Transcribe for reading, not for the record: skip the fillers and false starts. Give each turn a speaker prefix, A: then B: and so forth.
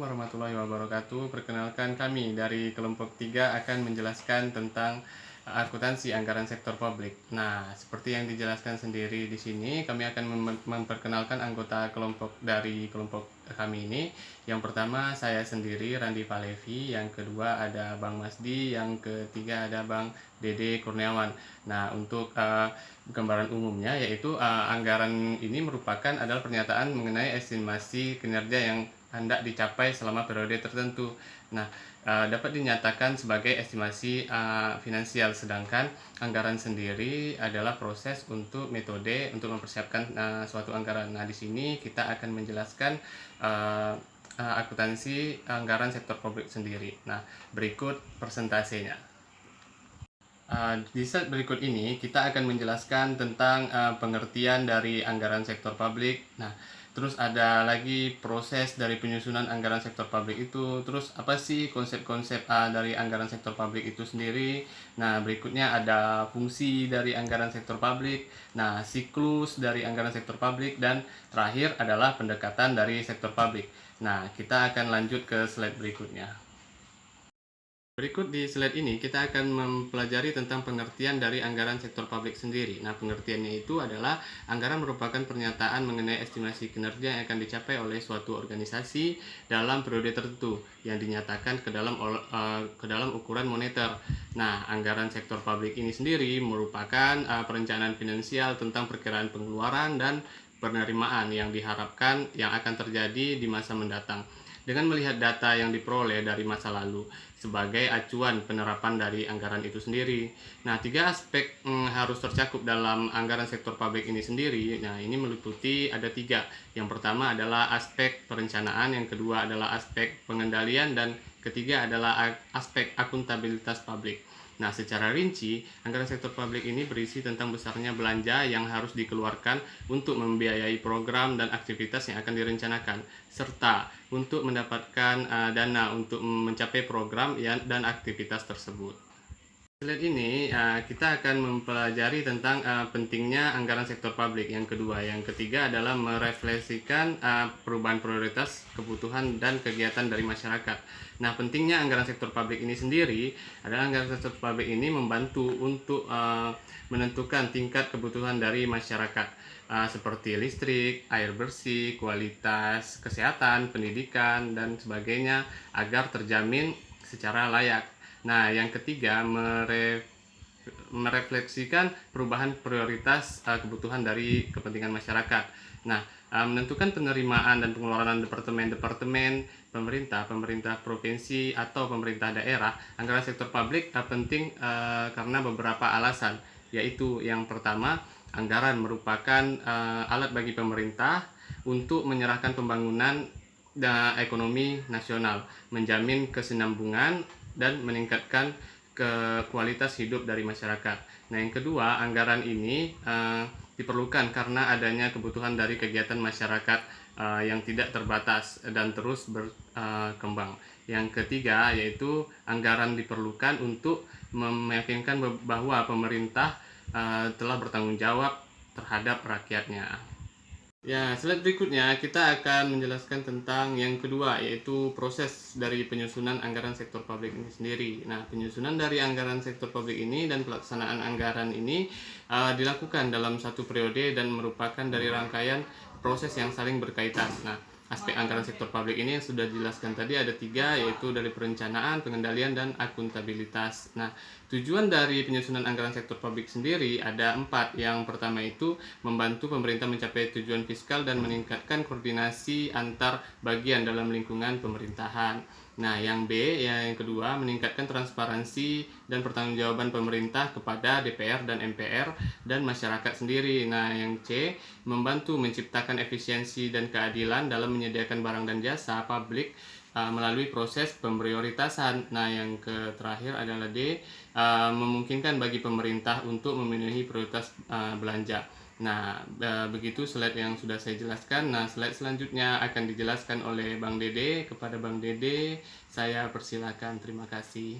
A: warahmatullahi wabarakatuh. Perkenalkan, kami dari kelompok 3 akan menjelaskan tentang akuntansi anggaran sektor publik. Nah, seperti yang dijelaskan sendiri di sini, kami akan memperkenalkan anggota kelompok dari kelompok kami ini. Yang pertama saya sendiri, Randi Palevi. Yang kedua ada Bang Masdi. Yang ketiga ada Bang Dede Kurniawan. Nah, untuk gambaran umumnya yaitu anggaran ini merupakan adalah pernyataan mengenai estimasi kinerja yang hendak dicapai selama periode tertentu. Nah, dapat dinyatakan sebagai estimasi finansial, sedangkan anggaran sendiri adalah proses untuk metode untuk mempersiapkan suatu anggaran. Nah, di sini kita akan menjelaskan akuntansi anggaran sektor publik sendiri. Nah, berikut persentasenya. Di slide berikut ini kita akan menjelaskan tentang pengertian dari anggaran sektor publik. Nah, terus ada lagi proses dari penyusunan anggaran sektor publik itu. Terus apa sih konsep-konsep dari anggaran sektor publik itu sendiri. Nah, berikutnya ada fungsi dari anggaran sektor publik. Nah, siklus dari anggaran sektor publik. Dan terakhir adalah pendekatan dari sektor publik. Nah, kita akan lanjut ke slide berikutnya. Berikut di slide ini kita akan mempelajari tentang pengertian dari anggaran sektor publik sendiri. Nah, pengertiannya itu adalah anggaran merupakan pernyataan mengenai estimasi kinerja yang akan dicapai oleh suatu organisasi dalam periode tertentu yang dinyatakan ke dalam ukuran moneter. Nah, anggaran sektor publik ini sendiri merupakan perencanaan finansial tentang perkiraan pengeluaran dan penerimaan yang diharapkan yang akan terjadi di masa mendatang, dengan melihat data yang diperoleh dari masa lalu sebagai acuan penerapan dari anggaran itu sendiri. Nah, 3 aspek harus tercakup dalam anggaran sektor publik ini sendiri. Nah, ini meliputi ada 3. Yang pertama adalah aspek perencanaan, yang kedua adalah aspek pengendalian, dan ketiga adalah aspek akuntabilitas publik. Nah, secara rinci, anggaran sektor publik ini berisi tentang besarnya belanja yang harus dikeluarkan untuk membiayai program dan aktivitas yang akan direncanakan, serta untuk mendapatkan dana untuk mencapai program dan aktivitas tersebut. Slide ini kita akan mempelajari tentang pentingnya anggaran sektor publik. Yang kedua, yang ketiga adalah merefleksikan perubahan prioritas, kebutuhan, dan kegiatan dari masyarakat. Nah, pentingnya anggaran sektor publik ini sendiri adalah anggaran sektor publik ini membantu untuk menentukan tingkat kebutuhan dari masyarakat seperti listrik, air bersih, kualitas kesehatan, pendidikan, dan sebagainya agar terjamin secara layak. Nah, yang ketiga, merefleksikan perubahan prioritas kebutuhan dari kepentingan masyarakat. Nah, menentukan penerimaan dan pengeluaran departemen-departemen pemerintah provinsi atau pemerintah daerah. Anggaran sektor publik penting karena beberapa alasan, yaitu yang pertama, anggaran merupakan alat bagi pemerintah untuk menyerahkan pembangunan ekonomi nasional, menjamin kesinambungan, dan meningkatkan kualitas hidup dari masyarakat. Nah, yang kedua, anggaran ini diperlukan karena adanya kebutuhan dari kegiatan masyarakat yang tidak terbatas dan terus berkembang. Yang ketiga, yaitu anggaran diperlukan untuk meyakinkan bahwa pemerintah telah bertanggung jawab terhadap rakyatnya. Ya, slide berikutnya kita akan menjelaskan tentang yang kedua, yaitu proses dari penyusunan anggaran sektor publik ini sendiri. Nah, penyusunan dari anggaran sektor publik ini dan pelaksanaan anggaran ini dilakukan dalam satu periode dan merupakan dari rangkaian proses yang saling berkaitan. Nah, aspek anggaran sektor publik ini yang sudah dijelaskan tadi ada 3, yaitu dari perencanaan, pengendalian, dan akuntabilitas. Nah, tujuan dari penyusunan anggaran sektor publik sendiri ada 4. Yang pertama itu membantu pemerintah mencapai tujuan fiskal dan meningkatkan koordinasi antar bagian dalam lingkungan pemerintahan. Nah, yang B, yang kedua, meningkatkan transparansi dan pertanggungjawaban pemerintah kepada DPR dan MPR dan masyarakat sendiri. Nah, yang C, membantu menciptakan efisiensi dan keadilan dalam menyediakan barang dan jasa publik melalui proses pemprioritasan. Nah, yang terakhir adalah D, memungkinkan bagi pemerintah untuk memenuhi prioritas belanja. Nah, begitu slide yang sudah saya jelaskan. Nah, slide selanjutnya akan dijelaskan oleh Bang Dede. Kepada Bang Dede, saya persilakan. Terima kasih.